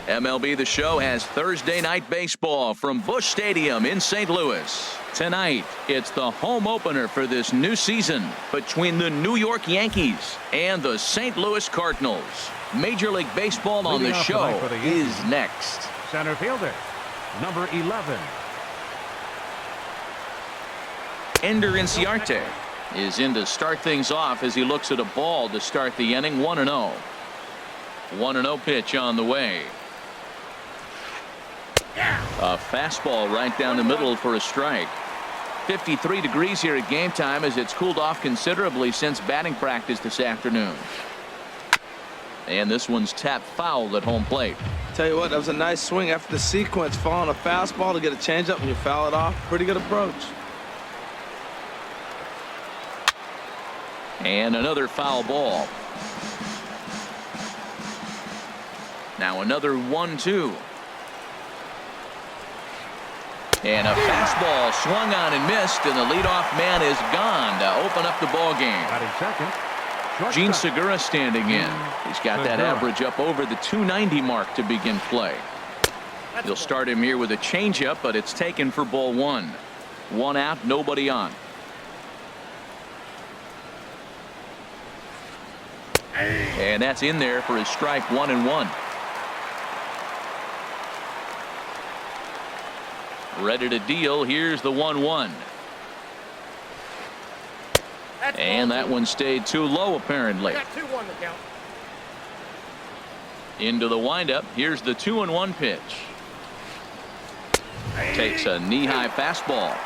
MLB The Show has Thursday night baseball from Busch Stadium in St. Louis. Tonight, it's the home opener for this new season between the New York Yankees and the St. Louis Cardinals. Major League Baseball on the show is next. Center fielder, number 11. Ender Inciarte is in to start things off as he looks at a ball to start the inning. 1-0. 1-0 pitch on the way. A fastball right down the middle for a strike. 53 degrees here at game time as it's cooled off considerably since batting practice this afternoon. And this one's tapped foul at home plate. Tell you what, that was a nice swing after the sequence. Following a fastball to get a changeup and you foul it off. Pretty good approach. And another foul ball. Now another 1-2. And a fastball swung on and missed, and the leadoff man is gone to open up the ball game. Gene Segura standing in. He's got that average up over the 290 mark to begin play. He'll start him here with a changeup, but it's taken for ball one. One out, nobody on. And that's in there for his strike 1-1. Ready to deal. Here's the 1-1. And that one stayed too low apparently. Into the windup. Here's the 2-1 pitch. Takes a knee-high fastball.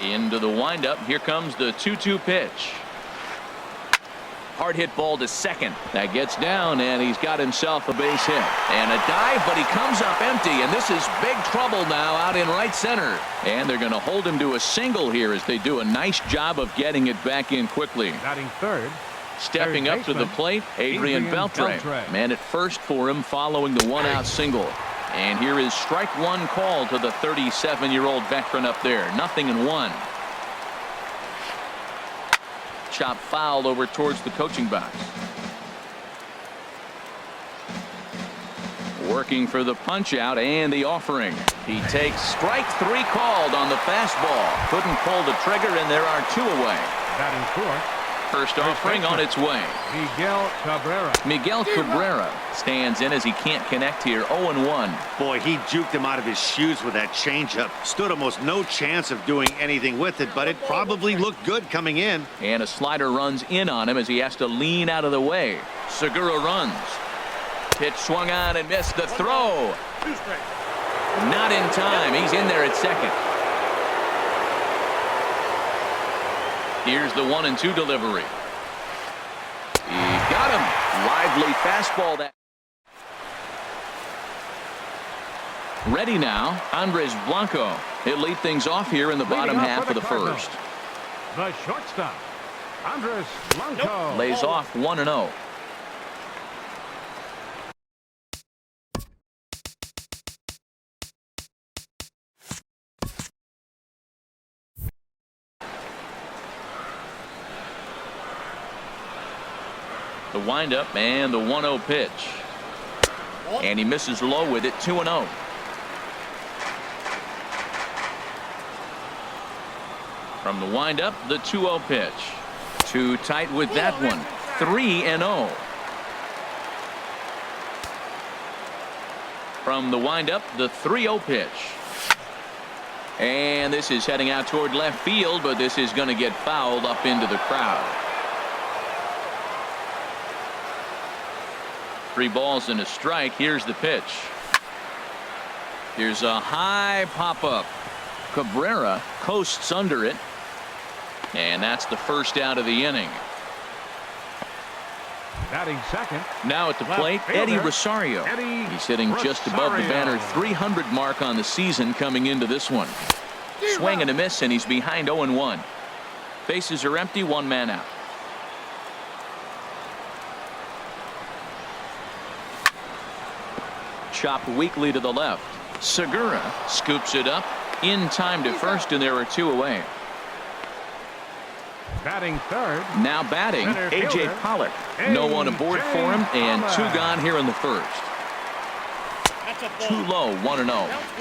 Into the windup. Here comes the 2-2 pitch. Hard hit ball to second. That gets down, and he's got himself a base hit. And a dive, but he comes up empty, and this is big trouble now out in right center. And they're going to hold him to a single here as they do a nice job of getting it back in quickly. Batting third. Stepping up to the plate, Adrian Beltre. Man at first for him following the one-out single. And here is strike one call to the 37-year-old veteran up there. 0-1. Chop foul over towards the coaching box. Working for the punch out and the offering. He takes strike three called on the fastball. Couldn't pull the trigger, and there are two away. Batting fourth. First offering on its way. Miguel Cabrera stands in as he can't connect here. 0-1. Boy, he juked him out of his shoes with that changeup. Stood almost no chance of doing anything with it, but it probably looked good coming in. And a slider runs in on him as he has to lean out of the way. Segura runs. Pitch swung on and missed. The throw. Not in time. He's in there at second. Here's the 1-2 delivery. He got him. Lively fastball. That ready now. Andres Blanco. He'll lead things off here in the bottom half of the first. The shortstop, Andres Blanco. Lays off 1-0. The windup and the 1-0 pitch. And he misses low with it. 2-0. From the windup, the 2-0 pitch. Too tight with that one. 3-0. From the windup, the 3-0 pitch. And this is heading out toward left field, but this is going to get fouled up into the crowd. 3 balls and a strike. Here's the pitch. Here's a high pop-up. Cabrera coasts under it. And that's the first out of the inning. Batting second. Now at the plate, Eddie Rosario. He's hitting just above the banner 300 mark on the season coming into this one. Swing and a miss, and he's behind 0-1. Bases are empty, one man out. Chopped weakly to the left. Segura scoops it up in time to first, and there are two away. Batting third. Now batting, Center A.J. fielder, Pollock. No one aboard A.J. for him, and 2 Pollock. gone here in the first. That's a ball. Too low, 1-0. Counts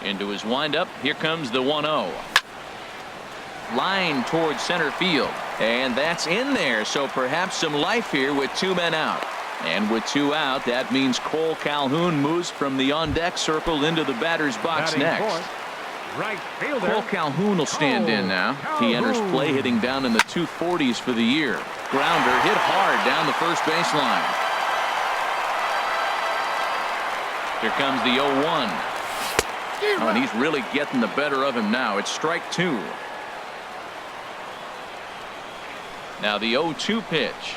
1-0. Into his windup, here comes the 1-0. Line towards center field, and that's in there, so perhaps some life here with 2 men out. And with 2 out, that means Cole Calhoun moves from the on-deck circle into the batter's box Batting next. fourth, right fielder. Cole Calhoun will stand in now. He enters play hitting down in the 240s for the year. Grounder hit hard down the first baseline. Here comes the 0-1. Oh, and he's really getting the better of him now. It's strike 2. Now the 0-2 pitch.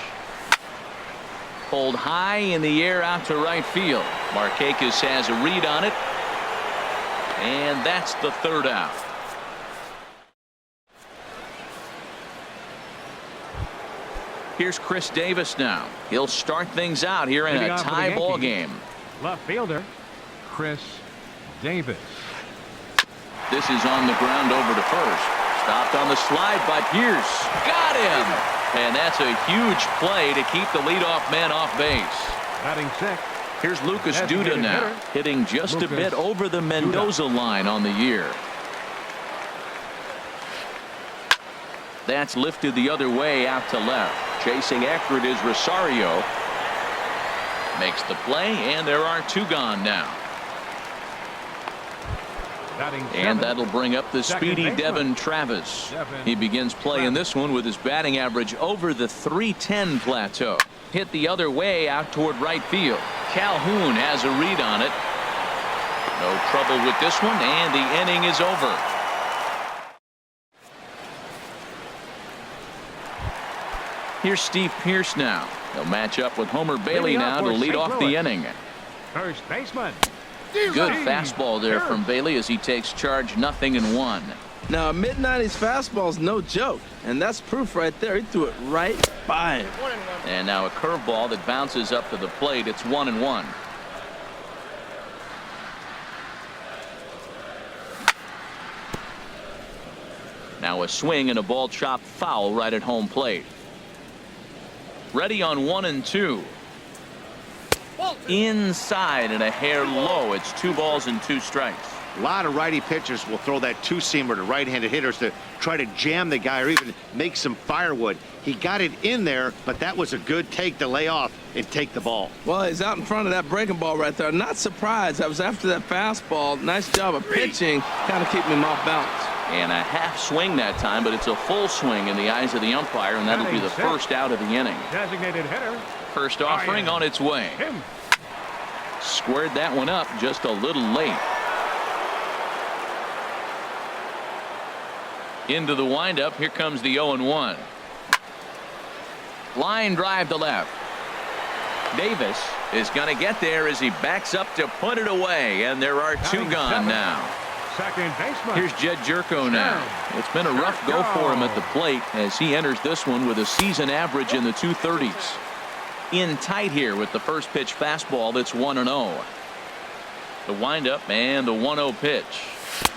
Pulled high in the air out to right field. Markakis has a read on it. And that's the 3rd out. Here's Chris Davis now. He'll start things out here in Leading a off for the tie ball Yankees, game. Left fielder, Chris Davis. This is on the ground over to first. Stopped on the slide by Pierce. Got him! And that's a huge play to keep the leadoff man off base. Batting 6th. Here's Lucas Designated Duda now, hitter. hitting just a Lucas bit over the Mendoza line on the year. That's lifted the other way out to left. Chasing after it is Rosario. Makes the play, and there are 2 gone now. Batting And 7th. that'll bring up the Second speedy baseman. Devin Travis. Devin He begins play in this one with his batting average over the .310 plateau. Hit the other way out toward right field. Calhoun has a read on it. No trouble with this one, and the inning is over. Here's Steve Pierce now. He'll match up with Homer Bailey Leading now off to for lead St. off the Louis. inning. First baseman. Good fastball there from Bailey as he takes charge, 0-1. Now, a mid-90s fastball is no joke, and that's proof right there. He threw it right by him. 1-1. And now a curveball that bounces up to the plate. It's 1-1. Now a swing and a ball chopped foul right at home plate. Ready on 1-2. Inside and a hair low. It's 2 balls and 2 strikes. A lot of righty pitchers will throw that 2-seamer to right-handed hitters to try to jam the guy or even make some firewood. He got it in there, but that was a good take to lay off and take the ball. Well, he's out in front of that breaking ball right there. Not surprised. I was after that fastball. Nice job of pitching, kind of keeping him off balance. And a half swing that time, but it's a full swing in the eyes of the umpire, and that'll be the first out of the inning. Designated hitter. First offering on its way. Him. Squared that one up just a little late. Into the windup. Here comes the 0-1. Line drive to left. Davis is going to get there as he backs up to put it away, and there are 2 gone now. Second baseman. Here's Jed Jerko now. It's been a rough go for him at the plate as he enters this one with a season average in the 230s. In tight here with the first pitch fastball. That's 1-0. The windup and the 1-0 pitch.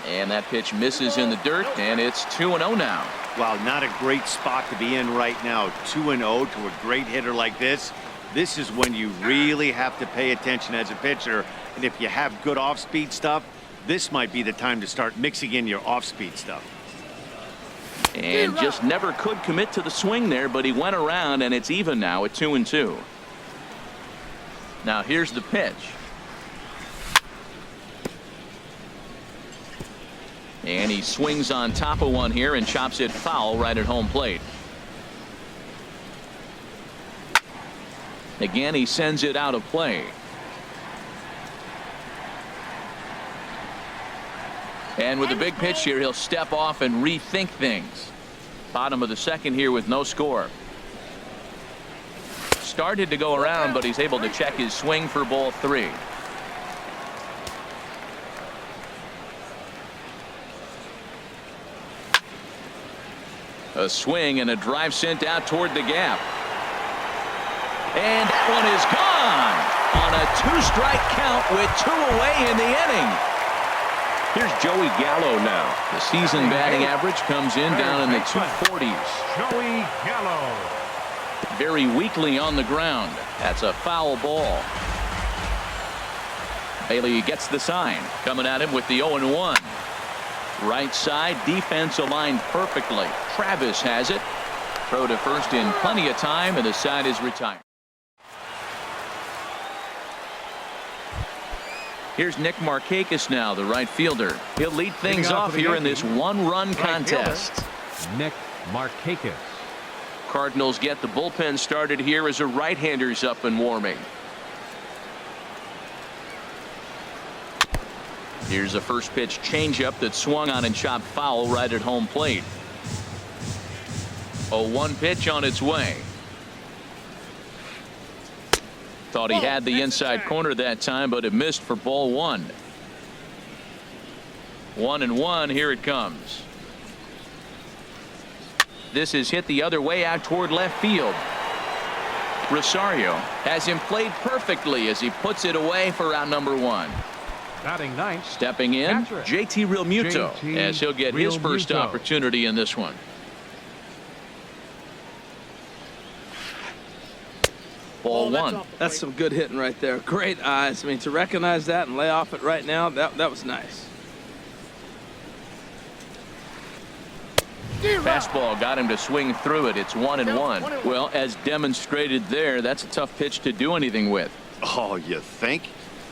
And that pitch misses in the dirt, and it's 2-0 now. Wow, not a great spot to be in right now. 2-0 to a great hitter like this. This is when you really have to pay attention as a pitcher. And if you have good off-speed stuff, this might be the time to start mixing in your off-speed stuff. And just never could commit to the swing there, but he went around, and it's even now at 2-2. Now here's the pitch. And he swings on top of one here and chops it foul right at home plate. Again, he sends it out of play. And with a big pitch here, he'll step off and rethink things. Bottom of the second here with no score. Started to go around, but he's able to check his swing for ball 3. A swing and a drive sent out toward the gap. And that one is gone on a 2-strike count with 2 away in the inning. Here's Joey Gallo now. The season batting average comes in down in the 240s. Joey Gallo. Very weakly on the ground. That's a foul ball. Bailey gets the sign. Coming at him with the 0-1. Right side defense aligned perfectly. Travis has it. Throw to first in plenty of time, and the side is retired. Here's Nick Markakis now, the right fielder. He'll lead things off here in this one-run contest. Nick Markakis. Cardinals get the bullpen started here as a right-hander's up and warming. Here's a first pitch changeup that swung on and chopped foul right at home plate. 0-1 pitch on its way. Thought he had the inside corner that time, but it missed for ball one. 1-1. Here it comes. This is hit the other way out toward left field. Rosario has him played perfectly as he puts it away for out number one. Batting ninth. Stepping in, Catcher. JT Realmuto, JT as he'll get his first Realmuto. opportunity in this one. Ball one. That's some good hitting right there. Great eyes. I mean, to recognize that and lay off it right now, that was nice. Fastball got him to swing through it. It's 1-1. Well, as demonstrated there, that's a tough pitch to do anything with. Oh, you think?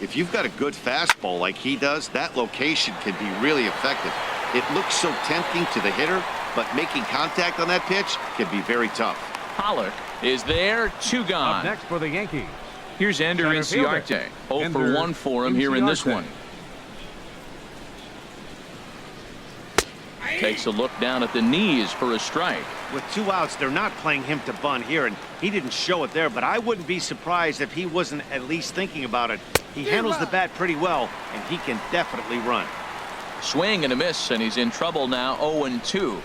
If you've got a good fastball like he does, that location can be really effective. It looks so tempting to the hitter, but making contact on that pitch can be very tough. Pollock is there, two Up gone. next for the Yankees. Here's Ender Center Inciarte. fielder. 0 for 1 for him here in this Inciarte. one. Takes a look down at the knees for a strike. With 2 outs, they're not playing him to bunt here, and he didn't show it there, but I wouldn't be surprised if he wasn't at least thinking about it. He handles the bat pretty well, and he can definitely run. Swing and a miss, and he's in trouble now. 0-2.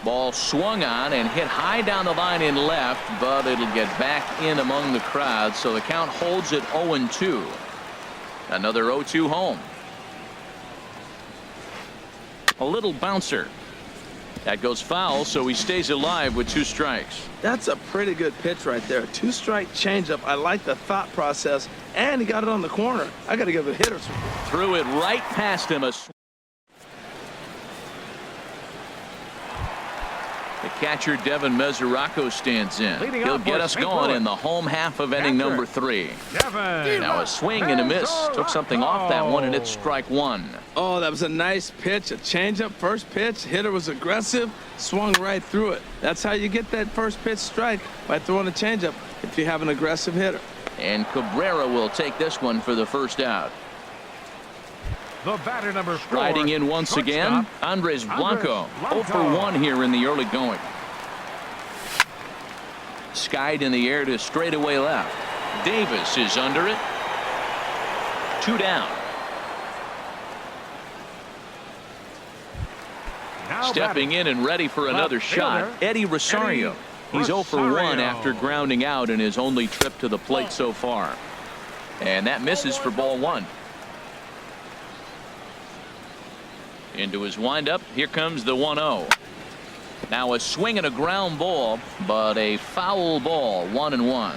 Ball swung on and hit high down the line in left, but it'll get back in among the crowd, so the count holds at 0-2. Another 0-2 home. A little bouncer. That goes foul, so he stays alive with 2 strikes. That's a pretty good pitch right there. 2-strike changeup. I like the thought process, and he got it on the corner. I got to give the hitter some. Threw it right past him. The catcher Devin Mesoraco stands in. Leading He'll off get for us St. going Louis. in the home half of inning number 3. Devin. Now a swing and a miss. Took something off that one, and it's strike 1. Oh, that was a nice pitch, a changeup, first pitch. Hitter was aggressive, swung right through it. That's how you get that first pitch strike, by throwing a changeup if you have an aggressive hitter. And Cabrera will take this one for the first out. The batter number 4. Riding in once again, Andres Blanco. 0 for 1 here in the early going. Skied in the air to straightaway left. Davis is under it. 2 down. Now Stepping in and ready for another Left shot, fielder, Eddie Rosario. Eddie He's 0 for 1 Rosario. after grounding out in his only trip to the plate so far. And that misses for ball 1. Into his windup. Here comes the 1-0. Now a swing and a ground ball, but a foul ball. 1-1.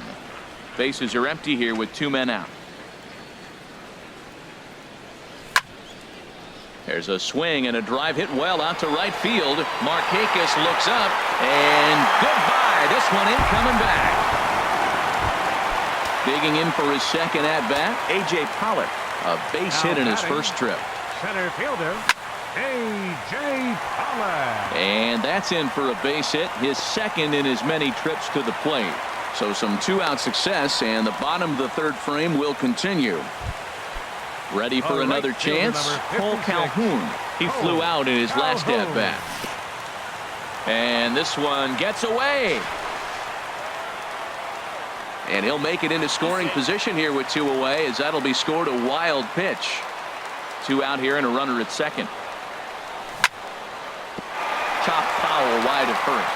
Bases are empty here with 2 men out. There's a swing and a drive hit well out to right field. Markakis looks up, and goodbye. This one in, coming back. Digging in for his second at bat, A.J. Pollock. A base hit in his first trip. Center fielder, A.J. Pollock. And that's in for a base hit, his second in as many trips to the plate. So some 2-out success, and the bottom of the 3rd frame will continue. Ready for another right fielder, chance? number Cole 56. Calhoun. He flew out in his last Calhoun. at bat. And this one gets away. And he'll make it into scoring position here with 2 away, as that'll be scored a wild pitch. 2 out here and a runner at second. Chop foul wide of first.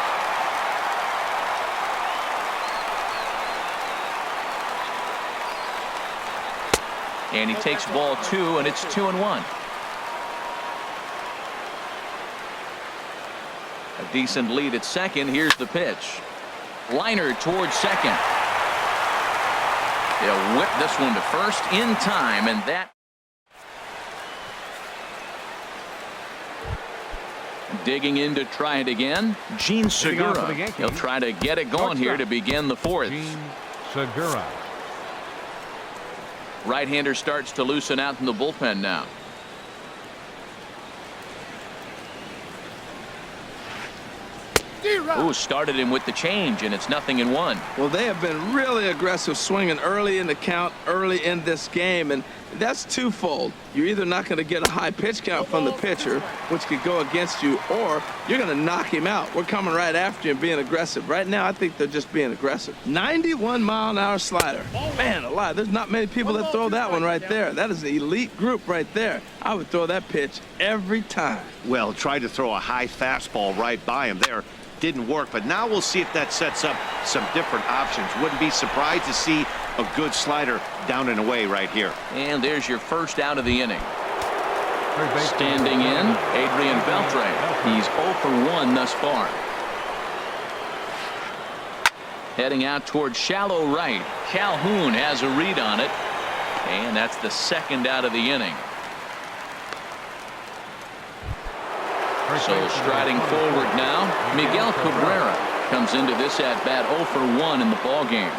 And he takes ball 2, and it's 2-1. A decent lead at second. Here's the pitch. Liner towards second. He'll whip this one to first in time, and that. Digging in to try it again. Gene Segura. He'll try to get it going here to begin the fourth. Gene Segura. Right-hander starts to loosen out in the bullpen now. Ooh, started him with the change, and it's 0-1. Well, they have been really aggressive swinging early in the count, early in this game, and that's twofold. You're either not going to get a high pitch count from the pitcher, which could go against you, or you're going to knock him out. We're coming right after you and being aggressive. Right now, I think they're just being aggressive. 91-mile-an-hour slider. Man alive, there's not many people that throw that one right there. That is an elite group right there. I would throw that pitch every time. Well, tried to throw a high fastball right by him there. Didn't work, but now we'll see if that sets up some different options. Wouldn't be surprised to see a good slider down and away right here. And there's your first out of the inning. Standing in, Adrian Beltre. He's 0 for 1 thus far. Heading out towards shallow right. Calhoun has a read on it, and that's the second out of the inning. So striding forward now, Miguel Cabrera comes into this at bat 0 for 1 in the ball game.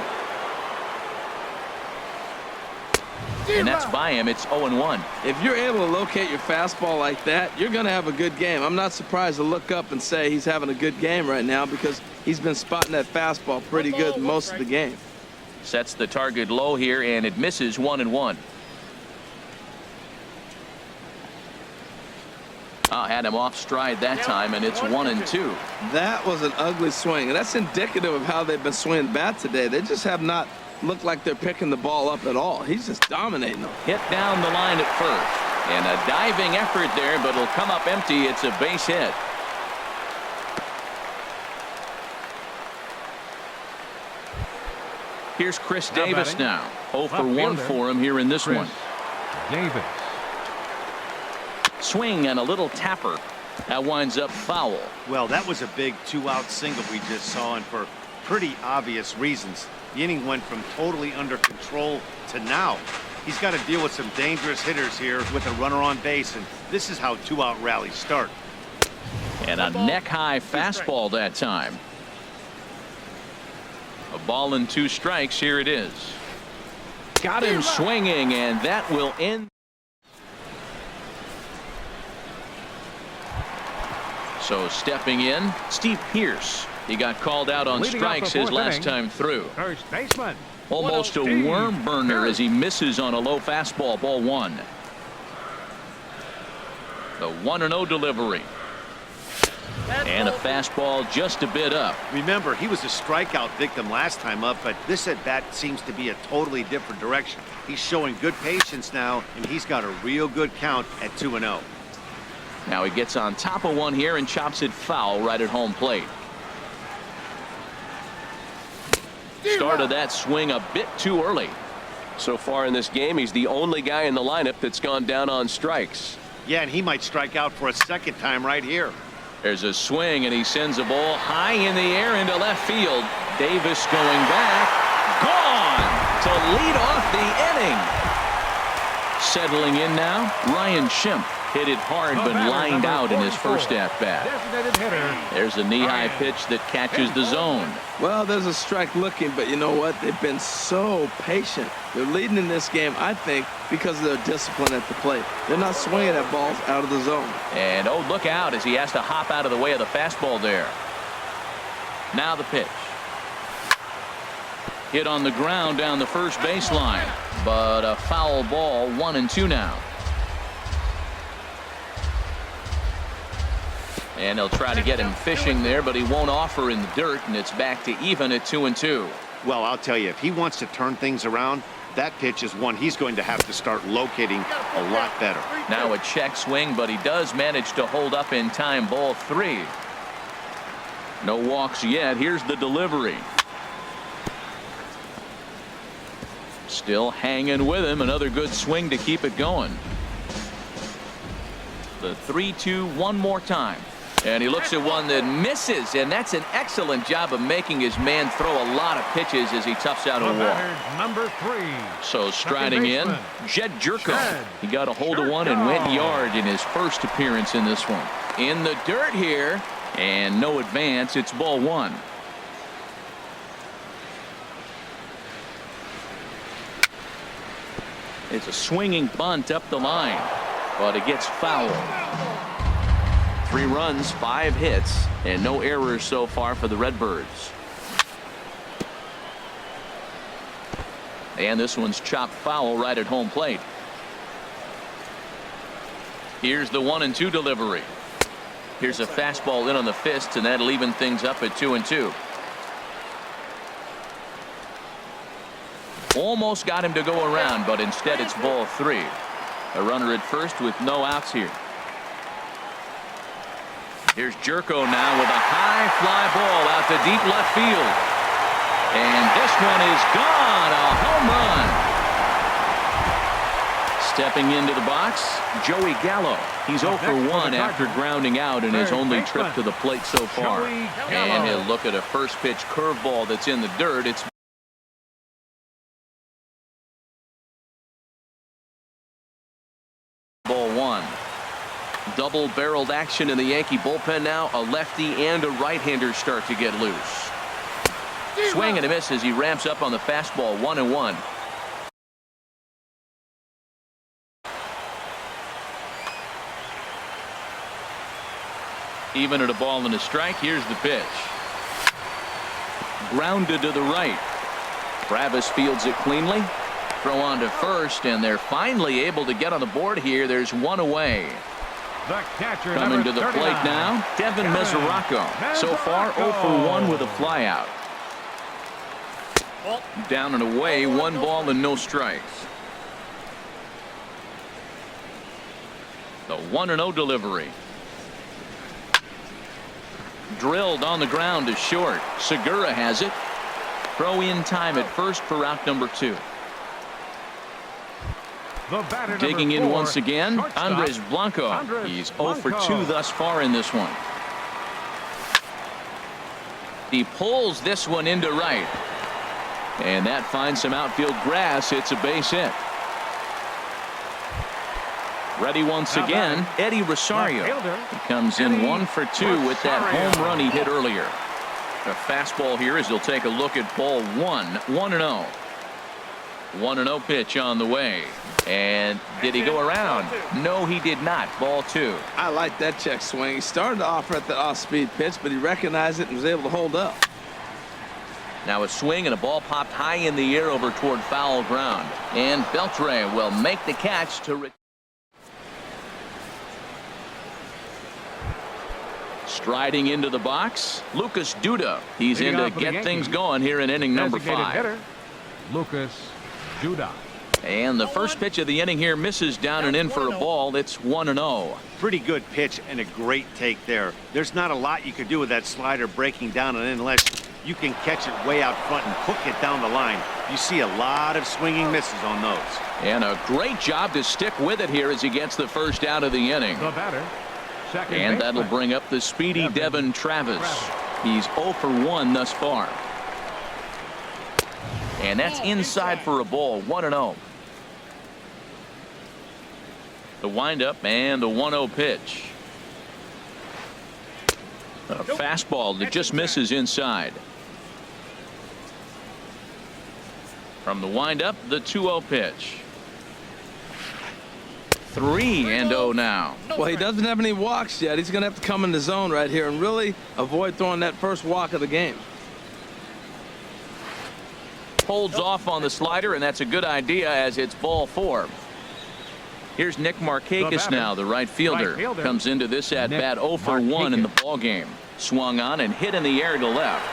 And that's by him. It's 0-1. If you're able to locate your fastball like that, you're going to have a good game. I'm not surprised to look up and say he's having a good game right now because he's been spotting that fastball pretty good most of the game. Sets the target low here, and it misses 1-1. Had him off stride that time, and it's 1-2. That was an ugly swing, and that's indicative of how they've been swinging bat today. They just have not looked like they're picking the ball up at all. He's just dominating them. Hit down the line at first, and a diving effort there, but it'll come up empty. It's a base hit. Here's Chris Davis now. 0 for 1 for him here in this one. Davis. Swing and a little tapper. That winds up foul. Well, that was a big 2-out single we just saw, and for pretty obvious reasons. The inning went from totally under control to now. He's got to deal with some dangerous hitters here with a runner on base, and this is how 2-out rallies start. And a neck-high fastball that time. A ball and 2 strikes. Here it is. Got him swinging, and that will end. So stepping in, Steve Pearce. He got called out on strikes his last time through. First baseman. Almost a worm burner as he misses on a low fastball. Ball 1. The 1-0 delivery. And a fastball just a bit up. Remember, he was a strikeout victim last time up, but this at bat seems to be a totally different direction. He's showing good patience now, and he's got a real good count at 2-0. Now he gets on top of one here and chops it foul right at home plate. Started that swing a bit too early. So far in this game, he's the only guy in the lineup that's gone down on strikes. Yeah, and he might strike out for a second time right here. There's a swing, and he sends a ball high in the air into left field. Davis going back. Gone to lead off the inning. Settling in now, Ryan Schimpf. Hit it hard, but lined out in his first at-bat. There's a knee-high pitch that catches the zone. Well, there's a strike looking, but you know what? They've been so patient. They're leading in this game, I think, because of their discipline at the plate. They're not swinging at balls out of the zone. And, oh, look out as he has to hop out of the way of the fastball there. Now the pitch. Hit on the ground down the first baseline, but a foul ball, 1-2 now. And they'll try to get him fishing there, but he won't offer in the dirt, and it's back to even at 2-2. Well, I'll tell you, if he wants to turn things around, that pitch is one he's going to have to start locating a lot better. Now a check swing, but he does manage to hold up in time. Ball 3. No walks yet. Here's the delivery. Still hanging with him. Another good swing to keep it going. The 3-2 one more time. And he looks at one that misses, and that's an excellent job of making his man throw a lot of pitches as he toughs out a walk. Number 3. So striding in, Jed Jerko. He got a hold of one and went yard in his first appearance in this one. In the dirt here, and no advance. It's ball 1. It's a swinging bunt up the line, but it gets fouled. 3 runs, 5 hits, and no errors so far for the Redbirds. And this one's chopped foul right at home plate. Here's the 1-2 delivery. Here's a fastball in on the fist, and that'll even things up at 2-2. Almost got him to go around, but instead it's ball 3. A runner at first with no outs here. Here's Jerko now with a high fly ball out to deep left field. And this one is gone. A home run. Stepping into the box, Joey Gallo. He's 0 for 1 after grounding out in his only trip to the plate so far. And he'll look at a first pitch curveball that's in the dirt. It's ball 1. Double-barreled action in the Yankee bullpen now. A lefty and a right-hander start to get loose. Swing and a miss as he ramps up on the fastball. 1-1. Even at a ball and a strike. Here's the pitch. Grounded to the right. Travis fields it cleanly. Throw on to first, and they're finally able to get on the board here. There's one away. The catcher, coming to the plate now, Devin Mesoraco. So far 0 for 1 with a flyout. Down and away, 1 ball and no strikes. The 1-0 delivery. Drilled on the ground to short. Segura has it. Throw in time at first for out number 2. Digging in once again, Andres Blanco. He's 0 for 2 thus far in this one. He pulls this one into right. And that finds some outfield grass. It's a base hit. Ready once again, Eddie Rosario. He comes in 1 for 2 with that home run he hit earlier. A fastball here as he'll take a look at ball 1. 1-0. 1-0 pitch on the way. And did he go around? No, he did not. Ball 2. I like that check swing. He started off at the off-speed pitch, but he recognized it and was able to hold up. Now a swing and a ball popped high in the air over toward foul ground. And Beltre will make the catch to striding into the box, Lucas Duda. He's in to get things going here in inning number 5. Lucas Duda. And the first pitch of the inning here misses down and in for a ball. It's 1-0. Pretty good pitch and a great take there. There's not a lot you could do with that slider breaking down and in unless you can catch it way out front and hook it down the line. You see a lot of swinging misses on those. And a great job to stick with it here as he gets the first out of the inning. The batter, second and that'll baseman, bring up the speedy Devin Travis. He's 0 for 1 thus far. And that's inside for a ball. 1-0. The windup and the 1-0 pitch. A fastball that just misses inside. From the windup, the 2-0 pitch. 3-0 now. Well, he doesn't have any walks yet. He's going to have to come in the zone right here and really avoid throwing that first walk of the game. Holds off on the slider, and that's a good idea as it's ball 4. Here's Nick Markakis now, the right fielder. Comes into this at bat 0 for 1 in the ball game. Swung on and hit in the air to left.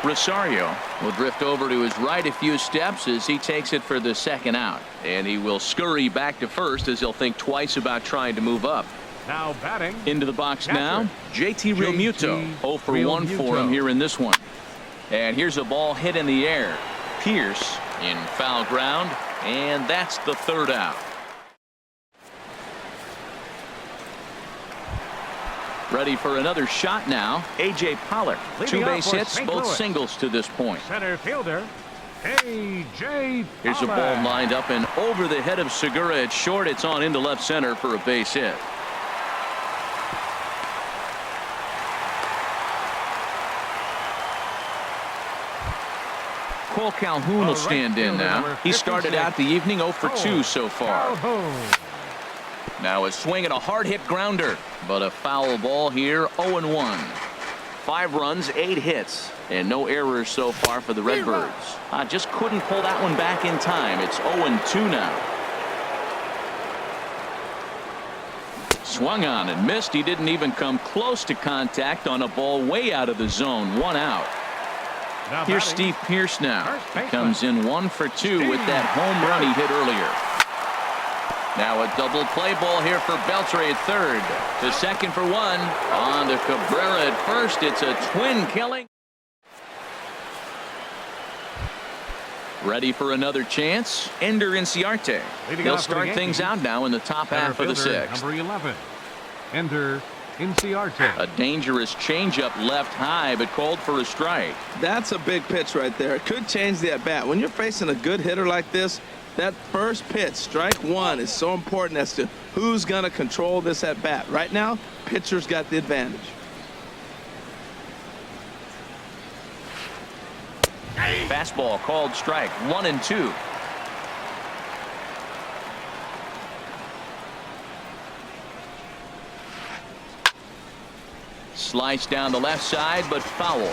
Rosario will drift over to his right a few steps as he takes it for the second out. And he will scurry back to first as he'll think twice about trying to move up. Now batting. Into the box now, JT Realmuto. 0 for 1 for him here in this one. And here's a ball hit in the air. Pierce in foul ground, and that's the third out. Ready for another shot now. A.J. Pollard. Leading 2 off base for hits, St. both Louis. singles to this point. Center fielder, A.J. Here's a ball Pollard. lined up and over the head of Segura at short. It's on into left center for a base hit. Cole Calhoun will stand in now. He started out the evening 0 for 2 so far. Calhoun. Now a swing and a hard hit grounder, but a foul ball here. 0-1. 5 runs, 8 hits, and no errors so far for the Redbirds. Just couldn't pull that one back in time. It's 0-2 now. Swung on and missed. He didn't even come close to contact on a ball way out of the zone. 1 out. Now Here's batting, Steve Pierce now. first He baseman. comes in 1 for 2 with that home run he hit earlier. Now a double play ball here for Beltre at third. To second for 1. On to Cabrera at first. It's a twin killing. Ready for another chance. Ender Inciarte. Leading He'll off for the start things Yankees. out now in the top half of the Center fielder, 6th. number 11, Ender Inciarte. A dangerous changeup left high, but called for a strike. That's a big pitch right there. It could change the at bat. When you're facing a good hitter like this, that first pitch, strike 1, is so important as to who's going to control this at bat. Right now, pitcher's got the advantage. Fastball called strike. 1-2. Slice down the left side, but foul.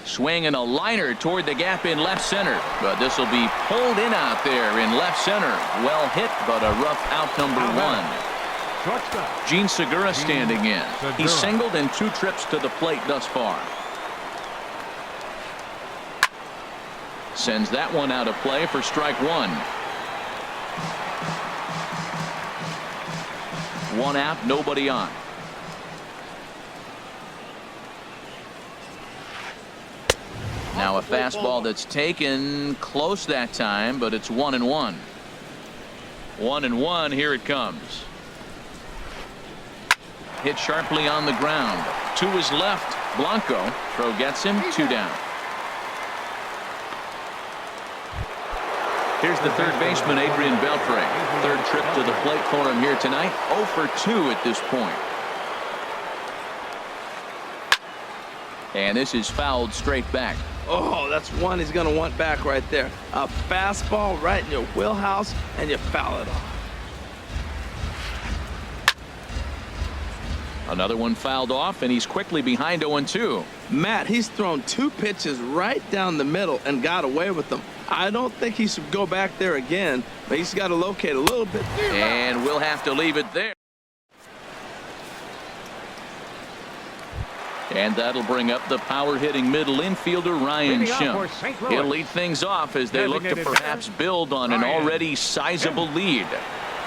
Swing and a liner toward the gap in left center, but this will be pulled in out there in left center. Well hit, but a rough out number 1. Shortstop. Gene Segura standing in. Segura. He's singled in 2 trips to the plate thus far. Sends that one out of play for strike 1. 1 out, nobody on. Now a fastball that's taken close that time, but it's 1-1. 1-1, here it comes. Hit sharply on the ground. To his left, Blanco. Throw gets him, 2 down. Here's the third baseman, Adrian Beltre. Third trip to the plate for him here tonight. 0 for 2 at this point. And this is fouled straight back. Oh, that's one he's going to want back right there. A fastball right in your wheelhouse, and you foul it off. Another one fouled off, and he's quickly behind 0-2. Matt, he's thrown 2 pitches right down the middle and got away with them. I don't think he should go back there again, but he's got to locate a little bit. And we'll have to leave it there. And that'll bring up the power-hitting middle infielder, Ryan Leading off Schimpf. for St. Louis. He'll lead things off as they look to Designated perhaps build on an Ryan already sizable lead.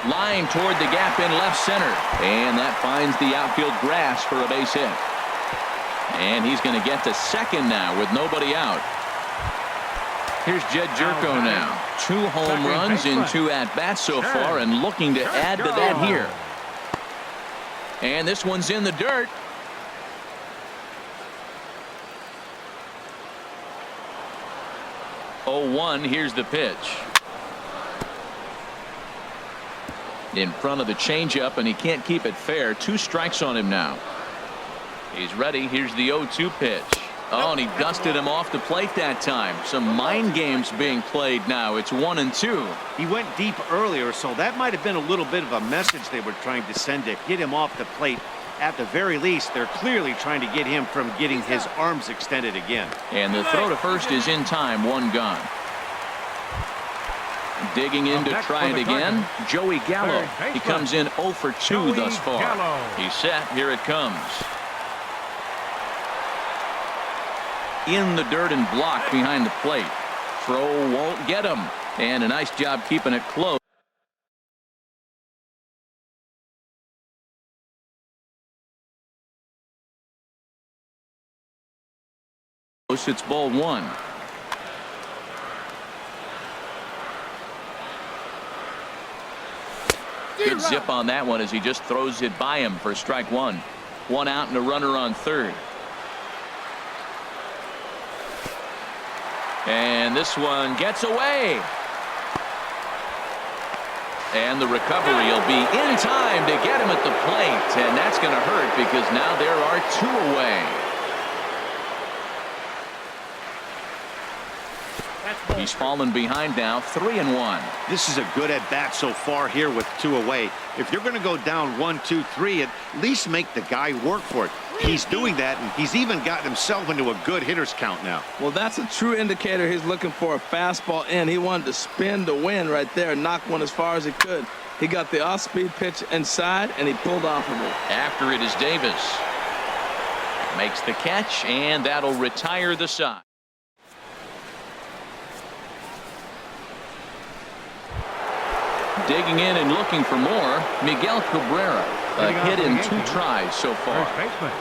Line toward the gap in left center. And that finds the outfield grass for a base hit. And he's going to get to second now with nobody out. Here's Jed Jerko now. 2 home Second runs in baseman. 2 at-bats so far, and looking to add to that here. And this one's in the dirt. Oh, here's the pitch. In front of the changeup, and he can't keep it fair. 2 strikes on him now. He's ready. Here's the 0-2 pitch. Oh, and he dusted him off the plate that time. Some mind games being played now. It's 1-2. He went deep earlier, so that might have been a little bit of a message they were trying to send to get him off the plate. At the very least, they're clearly trying to get him from getting his arms extended again. And the throw to first is in time. 1 gone. Digging in to Up next try for it the again. Cardinals. Joey Gallo. Third baseman. He comes in 0 for 2 Joey thus far. Gallo. He's set. Here it comes. In the dirt and blocked behind the plate. Throw won't get him. And a nice job keeping it close. close. It's ball one. Good zip on that one as he just throws it by him for strike one. One out and a runner on third. And this one gets away. And the recovery will be in time to get him at the plate. And that's going to hurt because now there are two away. He's fallen behind now, 3-1. This is a good at bat so far here with two away. If you're going to go down 1, 2, 3, at least make the guy work for it. He's doing that, and he's even gotten himself into a good hitter's count now. Well, that's a true indicator. He's looking for a fastball in. He wanted to spin to win right there, knock one as far as he could. He got the off-speed pitch inside, and he pulled off of it. After it is Davis. Makes the catch, and that'll retire the side. Digging in and looking for more, Miguel Cabrera. A hit in 2 tries so far. First baseman,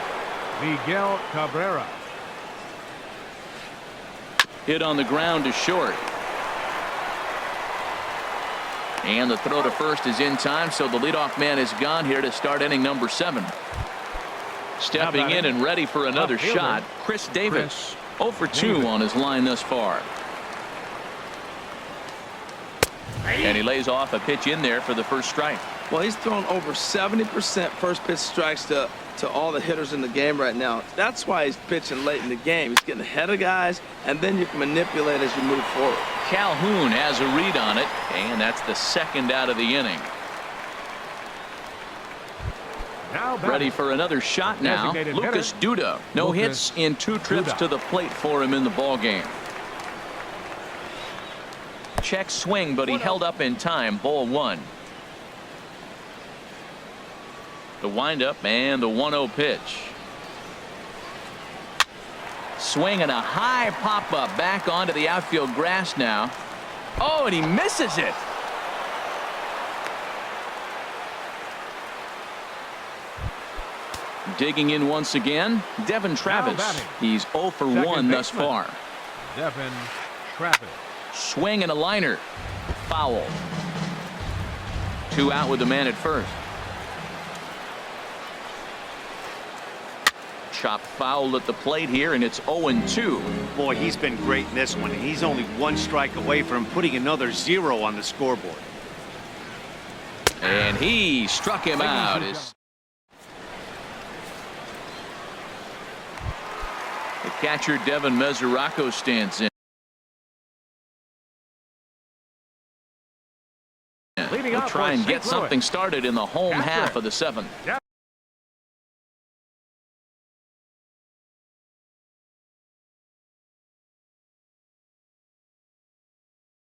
Miguel Cabrera. Hit on the ground to short. And the throw to first is in time, so the leadoff man is gone here to start inning number 7. Stepping in and ready for another shot, Chris Davis. 0 for 2 on his line thus far. And he lays off a pitch in there for the first strike. Well, he's thrown over 70% first pitch strikes to all the hitters in the game right now. That's why he's pitching late in the game. He's getting ahead of guys, and then you can manipulate as you move forward. Calhoun has a read on it, and that's the second out of the inning. Ready for another shot now. Lucas Duda. No hits in 2 trips to the plate for him in the ball game. Check swing, but he held up in time. Ball 1. The windup and the 1-0 pitch. Swing and a high pop up back onto the outfield grass now. Oh, and he misses it. Digging in once again, Devin Travis. He's 0 for 1 thus far. Devin Travis. Swing and a liner. Foul. 2 out with the man at first. Chop foul at the plate here, and it's 0-2. Boy, he's been great in this one. He's only 1 strike away from putting another 0 on the scoreboard. And he struck him out. The catcher, Devin Mesoraco, stands in. We'll try and get something started in the home half of the 7th.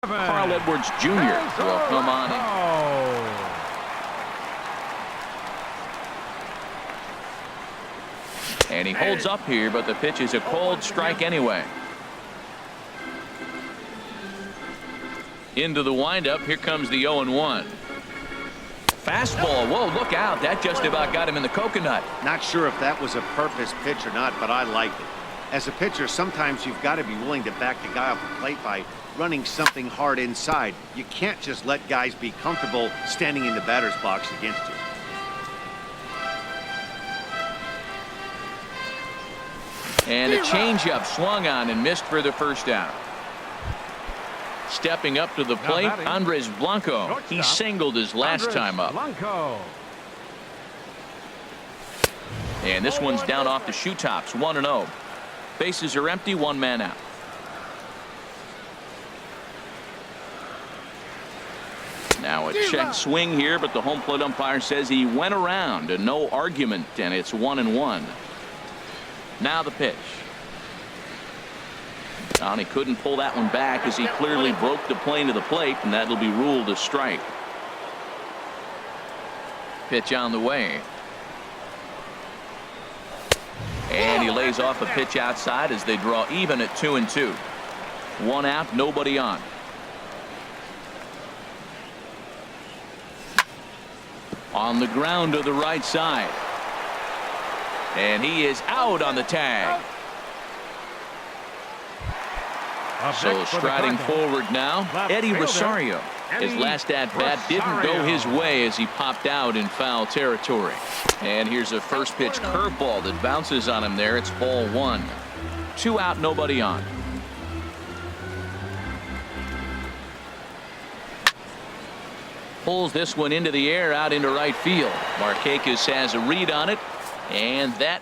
Carl Edwards Jr. will come on in. And he holds up here, but the pitch is a cold strike anyway. Into the windup. Here comes the 0-1. Fastball. Whoa, look out. That just about got him in the coconut. Not sure if that was a purpose pitch or not, but I liked it. As a pitcher, sometimes you've got to be willing to back the guy off the plate by running something hard inside. You can't just let guys be comfortable standing in the batter's box against you. And a changeup swung on and missed for the first out. Stepping up to the plate, Andres Blanco. He singled his last time up. And this one's down off the shoe tops, 1-0. Bases are empty, 1 man out. Now a check swing here, but the home plate umpire says he went around and no argument, and it's 1-1. Now the pitch. And he couldn't pull that one back as he clearly broke the plane to the plate, and that'll be ruled a strike. Pitch on the way. And he lays off a pitch outside as they draw even at 2-2. 1 out, nobody on. On the ground to the right side. And he is out on the tag. Up So next for the striding Cardinals, forward now, left Eddie fielder, Rosario. His Eddie last at-bat didn't go his Rosario. way as he popped out in foul territory. And here's a first pitch curveball that bounces on him there. It's ball 1. 2 out, nobody on. Pulls this one into the air out into right field. Markakis has a read on it, and that.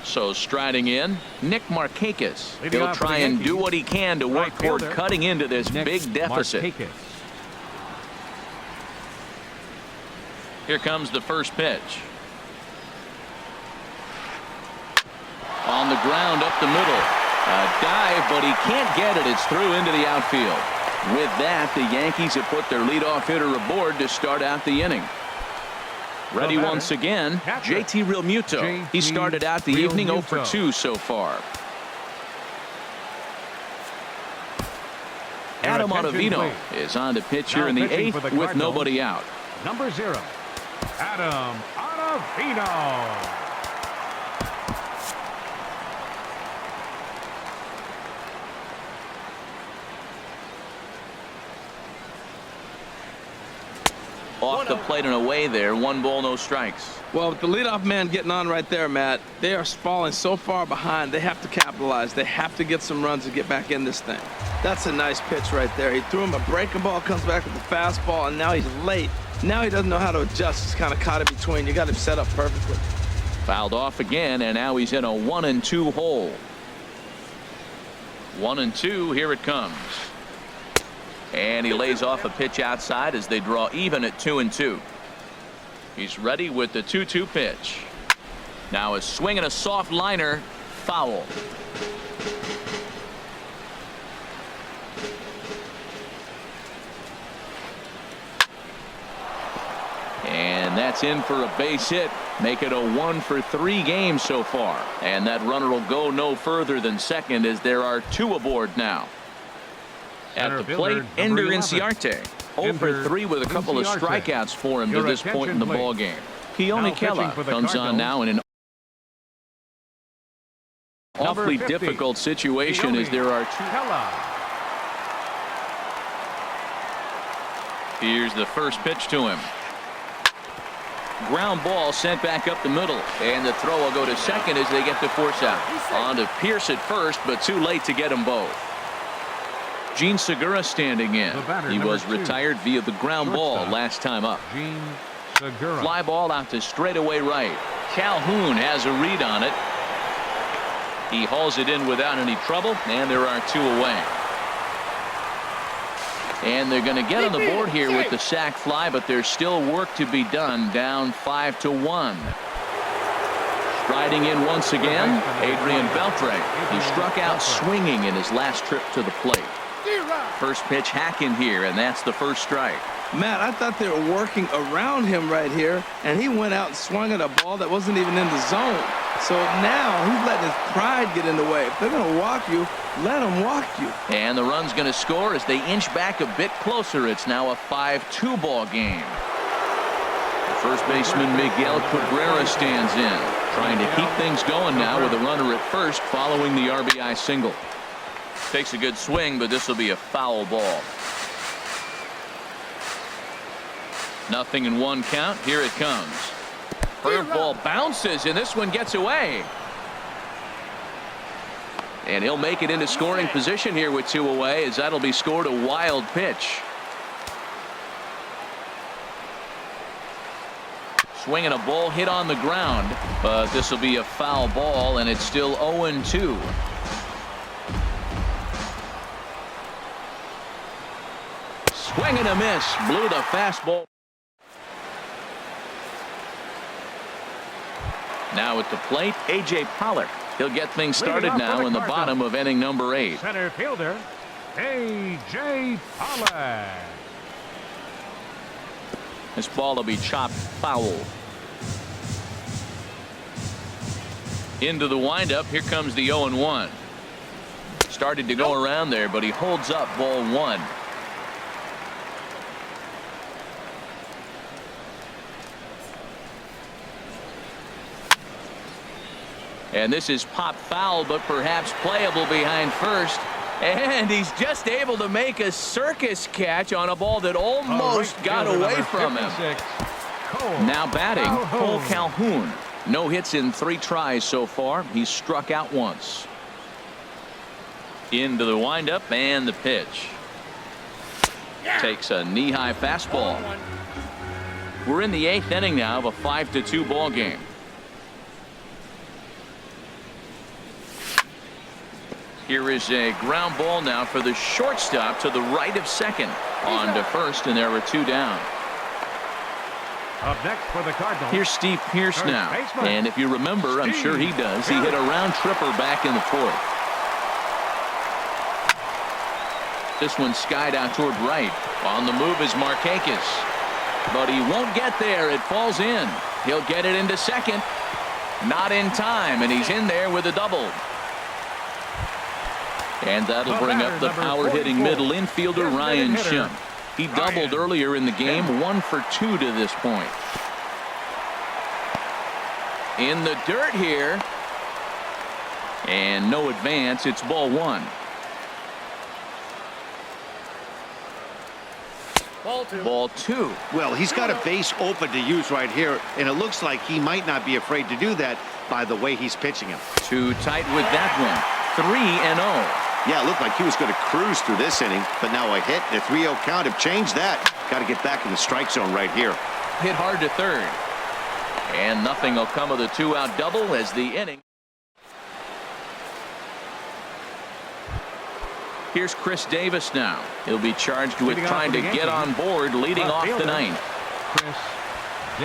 So striding in, Nick Markakis. Leading He'll off for try the and do Yankees, what he can to work right toward fielder, cutting into this Nick big deficit. Markakis. Here comes the first pitch. On the ground up the middle. A dive, but he can't get it. It's through into the outfield. With that, the Yankees have put their leadoff hitter aboard to start out the inning. Ready once again, catcher, JT Realmuto. He started out the evening 0 for 2 so far. Adam attention, Ottavino please. is on to pitch Now here in the pitching 8th for the with Cardinals, nobody out. Number 0, Adam Ottavino. Off the plate and away there. 1 ball, no strikes. Well, with the leadoff man getting on right there, Matt, they are falling so far behind. They have to capitalize. They have to get some runs to get back in this thing. That's a nice pitch right there. He threw him a breaking ball, comes back with the fastball, and now he's late. Now he doesn't know how to adjust. He's kind of caught in between. You got him set up perfectly. Fouled off again, and now he's in a 1-2 hole. 1-2. Here it comes. And he lays off a pitch outside as they draw even at 2-2. He's ready with the 2-2 pitch. Now a swing and a soft liner. Foul. And that's in for a base hit. Make it a 1 for 3 game so far. And that runner will go no further than second as there are 2 aboard now. At Center the fielder, plate, number Ender 11. Inciarte. 0 for 3 with a couple of Inciarte. strikeouts for him to Your this point in the attention, ball please. game. Keone Now pitching Kela for the comes on Cardinals, now in an number awfully 50, difficult situation as there are 2. Kela. Here's the first pitch to him. Ground ball sent back up the middle, and the throw will go to second as they get the force out. On to Pierce at first, but too late to get them both. Gene Segura standing in. The batter, He number was 2, retired via the ground ball shortstop, last time up. Gene Segura. Fly ball out to straightaway right. Calhoun has a read on it. He hauls it in without any trouble, and there are 2 away. And they're going to get on the board here with the sac fly, but there's still work to be done. Down 5-1. Striding in once again, Adrian Beltre. He struck out swinging in his last trip to the plate. First pitch hacking here, and that's the first strike. Matt, I thought they were working around him right here, and he went out and swung at a ball that wasn't even in the zone. So now he's letting his pride get in the way. If they're going to walk you, let them walk you. And the run's going to score as they inch back a bit closer. It's now a 5-2 ball game. The first baseman Miguel Cabrera stands in, trying to keep things going now with a runner at first following the RBI single. Takes a good swing, but this will be a foul ball. 0-1 count. Here it comes. Curveball bounces, and this one gets away. And he'll make it into scoring position here with 2 away, as that'll be scored a wild pitch. Swinging a ball hit on the ground, but this will be a foul ball, and it's still 0-2. Swing and a miss. Blew the fastball. Now at the plate, A.J. Pollock. He'll get things started now in the bottom of inning number 8. Center fielder, A.J. Pollock. This ball will be chopped foul. Into the windup. Here comes the 0-1. Started to go around there, but he holds up ball 1. And this is pop foul, but perhaps playable behind first. And he's just able to make a circus catch on a ball that almost got away from him. Now batting, Cole Calhoun. No hits in 3 tries so far. He's struck out once. Into the windup and the pitch. Takes a knee-high fastball. We're in the 8th inning now of a 5-2 ball game. Here is a ground ball now for the shortstop to the right of second. On to first, and there were 2 down. Up next for the Cardinals. Here's Steve Pearce now. And if you remember, I'm sure he does, he hit a round tripper back in the 4th. This one skied out toward right. On the move is Markakis. But he won't get there. It falls in. He'll get it into second. Not in time, and he's in there with a double. And that'll bring up the power-hitting middle infielder, Ryan Schimpf. He doubled earlier in the game, 1 for 2 to this point. In the dirt here. And no advance. It's ball 1. Ball 2. Well, he's got a base open to use right here, and it looks like he might not be afraid to do that by the way he's pitching him. Too tight with that one. 3-0. Yeah, it looked like he was going to cruise through this inning, but now a hit and a 3-0 count have changed that. Got to get back in the strike zone right here. Hit hard to third. And nothing will come of the 2-out double as the inning. Here's Chris Davis now. He'll be charged with trying to get on board leading off the 9th.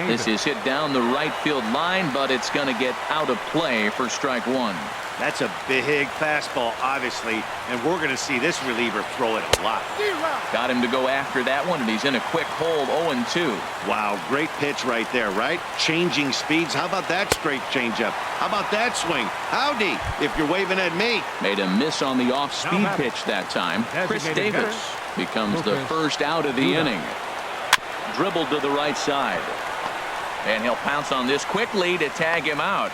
This is hit down the right field line, but it's going to get out of play for strike 1. That's a big fastball, obviously, and we're going to see this reliever throw it a lot. Got him to go after that one, and he's in a quick hold, 0-2. Wow, great pitch right there, right? Changing speeds. How about that straight changeup? How about that swing? Howdy, if you're waving at me. Made a miss on the off-speed pitch that time. Chris Davis becomes the first out of the inning. Dribbled to the right side. And he'll pounce on this quickly to tag him out.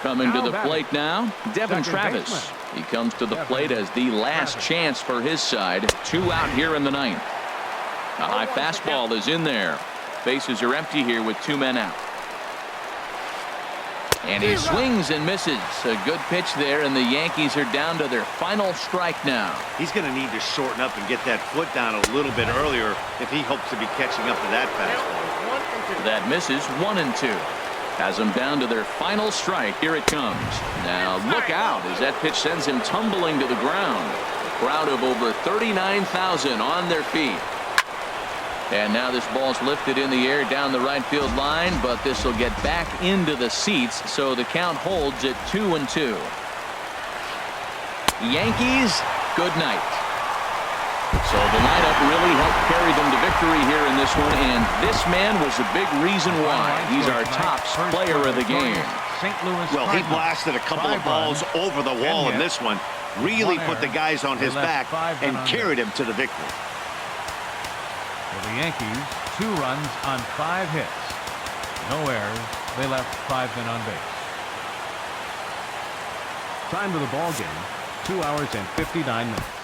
Coming to the plate now, Devin Travis. He comes to the plate as the last chance for his side. 2 out here in the 9th. A high fastball is in there. Bases are empty here with 2 men out. And he swings and misses. A good pitch there, and the Yankees are down to their final strike now. He's going to need to shorten up and get that foot down a little bit earlier if he hopes to be catching up to that fastball. That misses. 1-2. Has them down to their final strike. Here it comes. Now look out as that pitch sends him tumbling to the ground. A crowd of over 39,000 on their feet. And now this ball's lifted in the air down the right field line, but this will get back into the seats, so the count holds at 2-2. Yankees, good night. So the lineup really helped carry them to victory here in this one, and this man was a big reason why. He's our top player of the game. Well, he blasted a couple of balls over the wall in this one. Really put the guys on his back and carried him to the victory. For the Yankees, 2 runs on 5 hits. No errors. They left 5 men on base. Time of the ball game, 2 hours and 59 minutes.